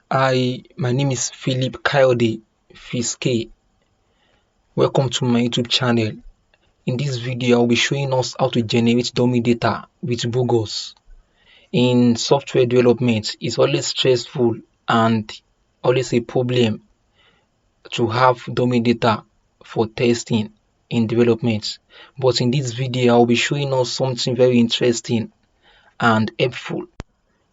My name is Philip Kayode Fiske. Welcome to my YouTube channel. In this video, I'll be showing us how to generate dummy data with Bogus. In software development, it's always stressful and always a problem to have dummy data for testing in development. But in this video, I'll be showing us something very interesting and helpful.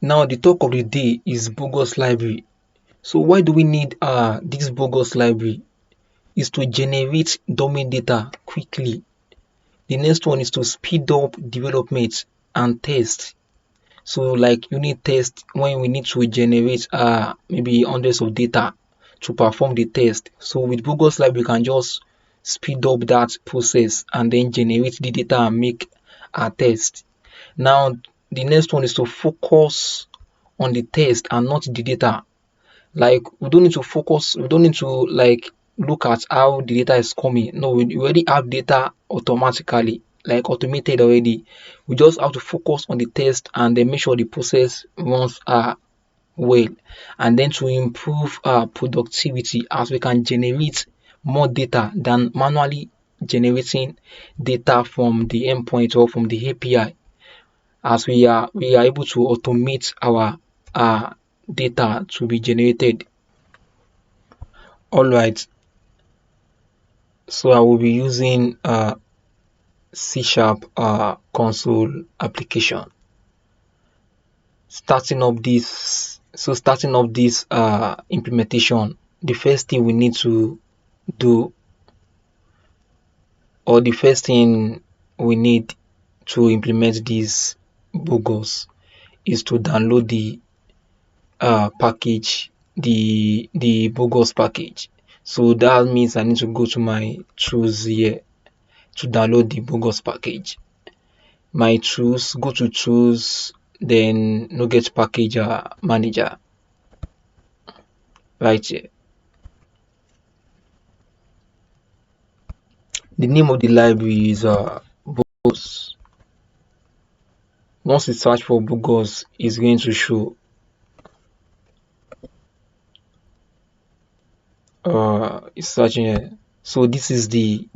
Now, the talk of the day is Bogus library. So why do we need this Bogus library? Is to generate dummy data quickly. The next one is to speed up development and test. So like unit test, when we need to generate maybe hundreds of data to perform the test. So with Bogus library, we can just speed up that process and then generate the data and make a test. Now the next one is to focus on the test and not the data. Like we don't need to like look at how the data is coming. No, we already have data automatically, like automated already. We just have to focus on the test and then make sure the process runs well, and then to improve productivity, as we can generate more data than manually generating data from the endpoint or from the API, as we are able to automate our data to be generated. All right, so I will be using C# console application. Starting up this implementation, the first thing we need to do, or the first thing we need to implement this Bogus, is to download the package, the Bogus package. So that means I need to go to my tools here to download the Bogus package. My tools, go to tools, then NuGet package manager right here. The name of the library is Bogus. Once you search for Bogus, it's going to show it's searching here. So this is the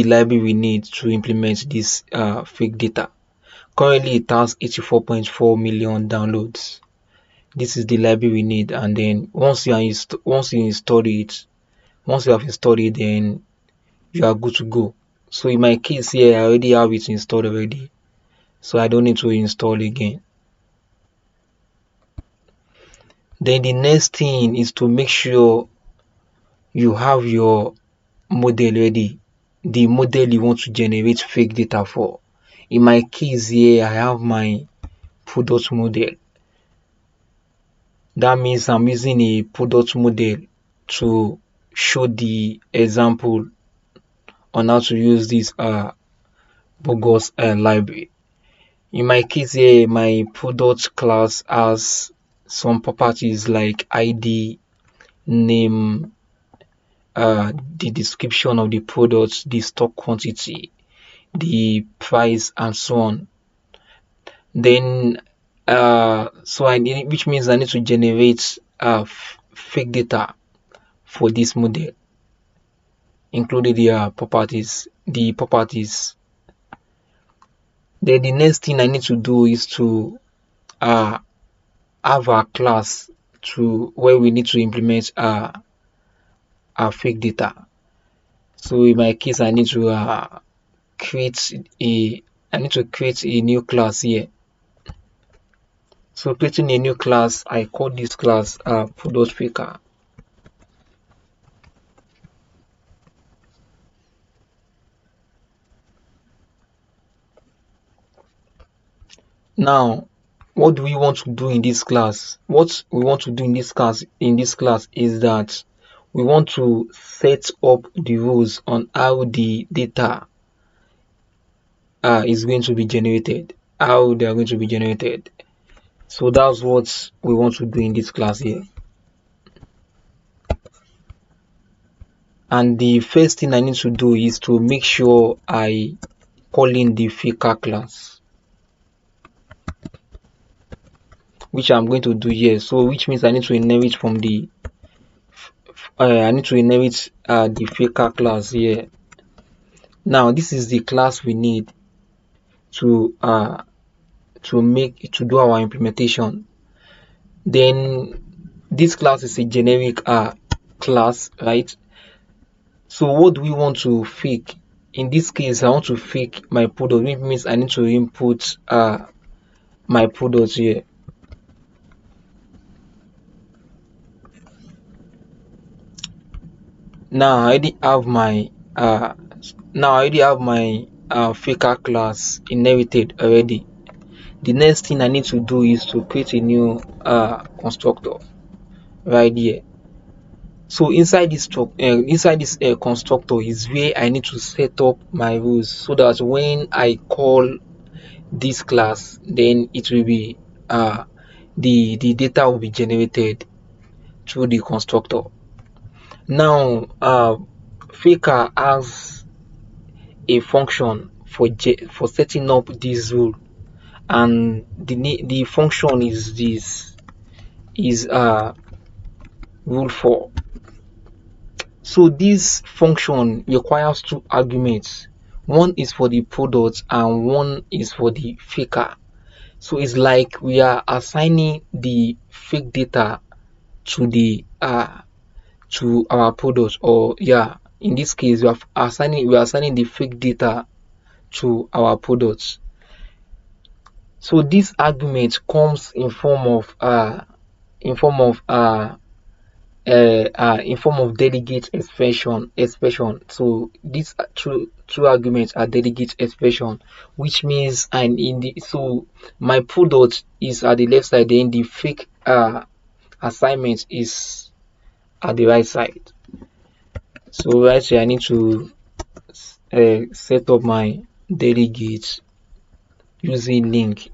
library we need to implement this fake data. Currently it has 84.4 million downloads. This is the library we need, and then once you have installed it, then you are good to go. So in my case here, I already have it installed already, so I don't need to install again. Then the next thing is to make sure you have your model ready, the model you want to generate fake data for. In my case here, I have my product model. That means I'm using a product model to show the example on how to use this Bogus library. In my case here, my product class has some properties like ID, name, the description of the product, the stock quantity, the price, and so on. Then which means I need to generate fake data for this model, including the properties. Then the next thing I need to do is to have a class to where we need to implement our fake data. So in my case, I need to create a new class here. So creating a new class, I call this class product picker. Now, what do we want to do in this class? What we want to do in this class is that we want to set up the rules on how the data is going to be generated, how they are going to be generated. So that's what we want to do in this class here. And the first thing I need to do is to make sure I call in the faker class. which I'm going to do here. So which means I need to inherit from the the faker class here. Now this is the class we need to do our implementation. Then this class is a generic class, right? So what do we want to fake? In this case, I want to fake my product, which means I need to input my product here. Now I already have my faker class inherited already. The next thing I need to do is to create a new constructor right here. So inside this constructor is where I need to set up my rules, so that when I call this class, then it will be the data will be generated through the constructor. Now faker has a function for setting up this rule, and the function is rule 4. So this function requires two arguments. One is for the product and one is for the faker. So it's like we are assigning the fake data to the to our product, or in this case we are assigning the fake data to our products. So this argument comes in form of delegate expression. So these two arguments are delegate expression, which means my product is at the left side, then the fake assignment is at the right side. So right here I need to set up my delegate using link,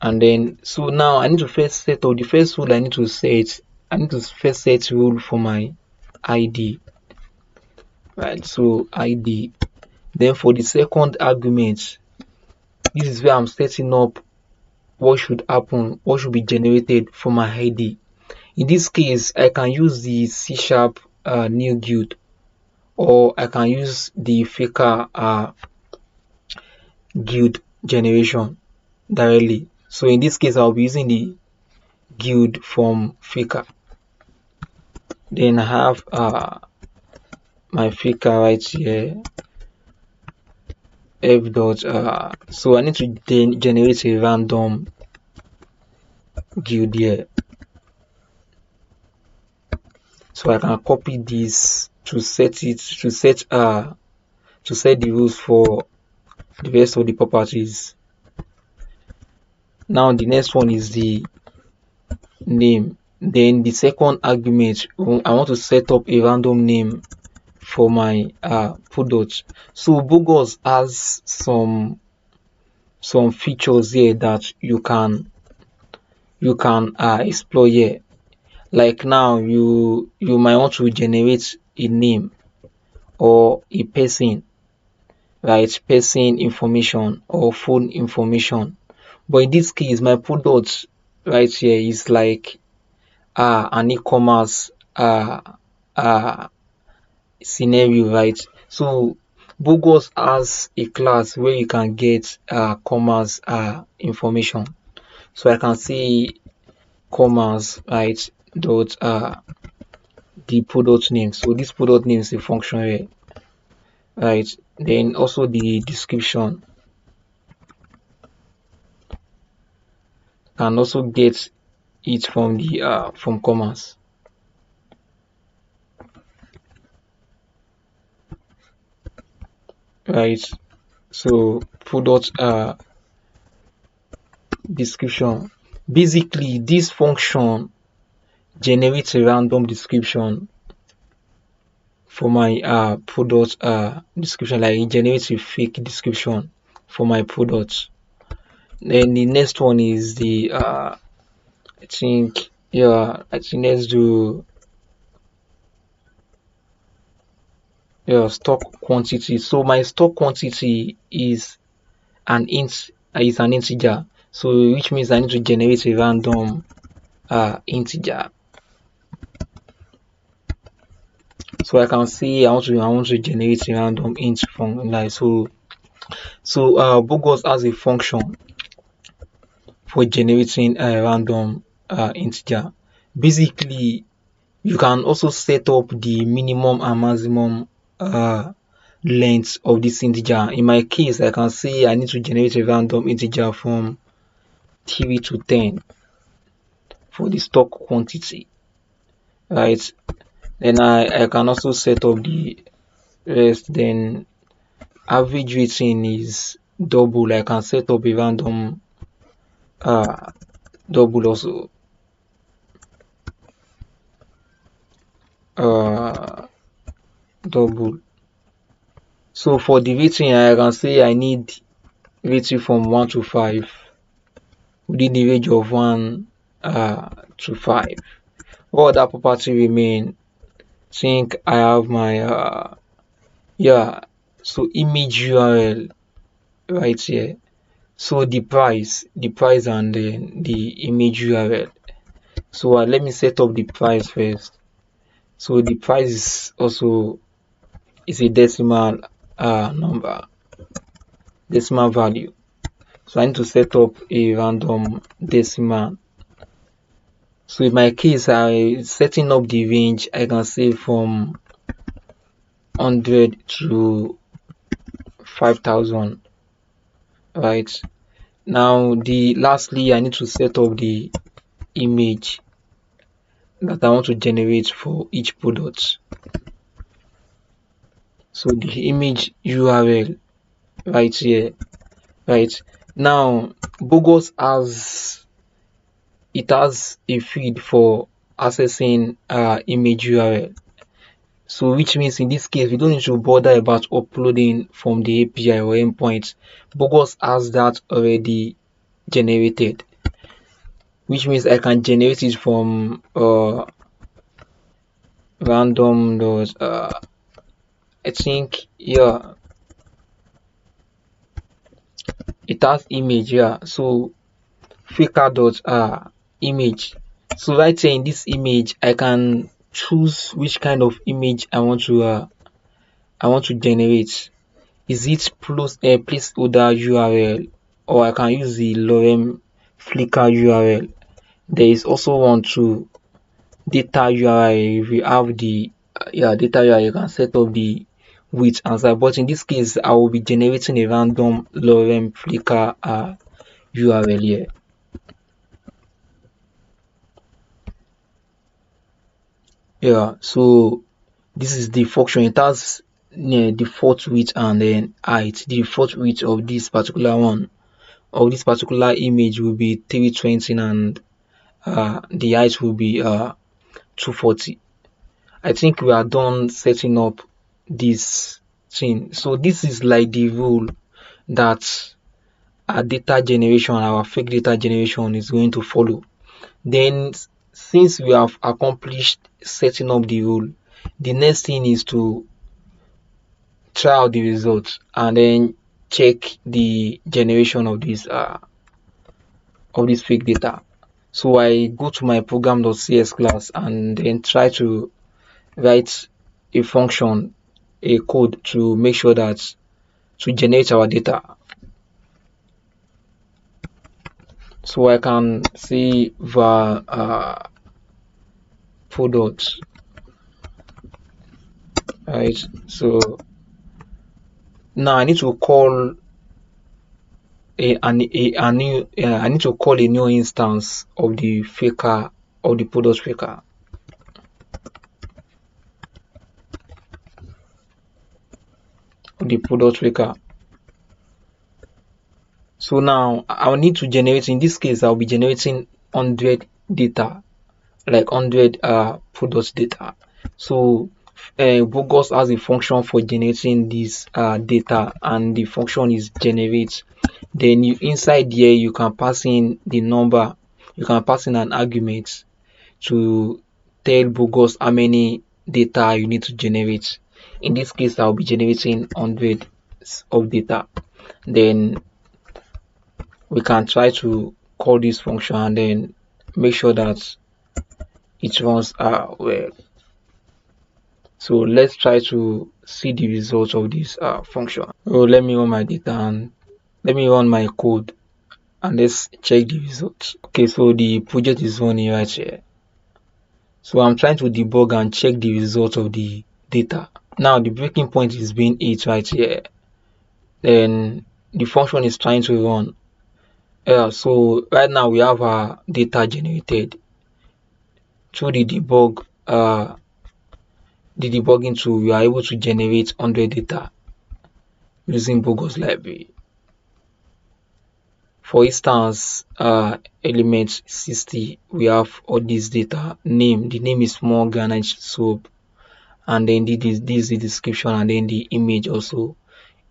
and then so now I need to first set up the first rule. I need to first set rule for my ID, right? So ID. Then for the second argument, this is where I'm setting up what should happen, what should be generated for my ID. In this case, I can use the C# new guild, or I can use the faker guild generation directly. So in this case, I'll be using the guild from faker. Then I have my faker right here, f dot so I need to then generate a random guild here. So I can copy this to set the rules for the rest of the properties. Now the next one is the name. Then the second argument, I want to set up a random name for my product. So Bogus has some features here that you can explore here. Like now you might want to generate a name or a person, right? Person information or phone information. But in this case, my product right here is like an e-commerce scenario, right? So Bogus has a class where you can get commerce information. So I can see commerce, right, dot the product name. So this product name is a function here, right? Then also the description can also get it from the from commerce, right? So product description, basically this function generates a random description for my product description, like it generates a fake description for my product. Then the next one is the I think let's do stock quantity. So my stock quantity is an integer. So which means I need to generate a random integer. So I can say I want to generate a random int from like so. So Bogus has a function for generating a random integer. Basically, you can also set up the minimum and maximum length of this integer. In my case, I can say I need to generate a random integer from 3 to 10 for the stock quantity, right? Then I can also set up the rest. Then average rating is double. I can set up a random double also. Double. So for the rating, I can say I need rating from 1 to 5 within the range of 1 to 5. What other property remain? Think I have my so image URL right here. So the price and then the image URL. So let me set up the price first. So the price is also is a decimal decimal value. So I need to set up a random decimal. So in my case, I setting up the range. I can say from 100 to 5,000, right? Now lastly, I need to set up the image that I want to generate for each product. So the image URL right here, right? Now Bogus has a feed for accessing image URL. So which means in this case we don't need to bother about uploading from the API or endpoint. Bogus has that already generated, which means I can generate it from random those I think it has image, so faker dot image. So right here in this image I can choose which kind of image I want to generate. Is it placeholder URL, or I can use the lorem flickr URL. There is also one to data URL. If you have the data URL, you can set up the width and size. But in this case, I will be generating a random lorem flickr URL here. So this is the function. It has default width and then height. The default width of this particular one, of this particular image, will be 320 and the height will be 240. I think we are done setting up this thing. So this is like the rule that our data generation, our fake data generation is going to follow. Then since we have accomplished setting up the rule, the next thing is to try out the results and then check the generation of this fake data. So I go to my program.cs class and then try to write a function, a code to make sure that to generate our data. So I can see var product, right? So now I need to call I need to call a new instance of the faker, of the product faker. So now I'll need to generate, in this case I'll be generating 100 data, like 100 product data. So Bogus has a function for generating this data, and the function is generate. Then inside here you can pass in the number, you can pass in an argument to tell Bogus how many data you need to generate. In this case I'll be generating 100 of data. Then we can try to call this function and then make sure that it runs well. So let's try to see the results of this function. So let me run my data and let me run my code and let's check the results. Okay, so the project is running right here. So I'm trying to debug and check the results of the data. Now the breaking point is being 8 right here. Then the function is trying to run. So right now we have our data generated through the debugging tool. We are able to generate 100 data using Bogus library. For instance, element 60, we have all this data. Name, the name is small granite soap, and then this is the description, and then the image also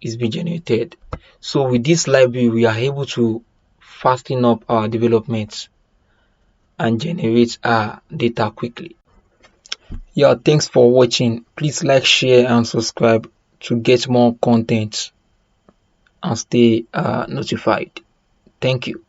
is being generated. So with this library, we are able to fasten up our development and generate our data quickly. Yeah, thanks for watching. Please like, share, and subscribe to get more content and stay notified. Thank you.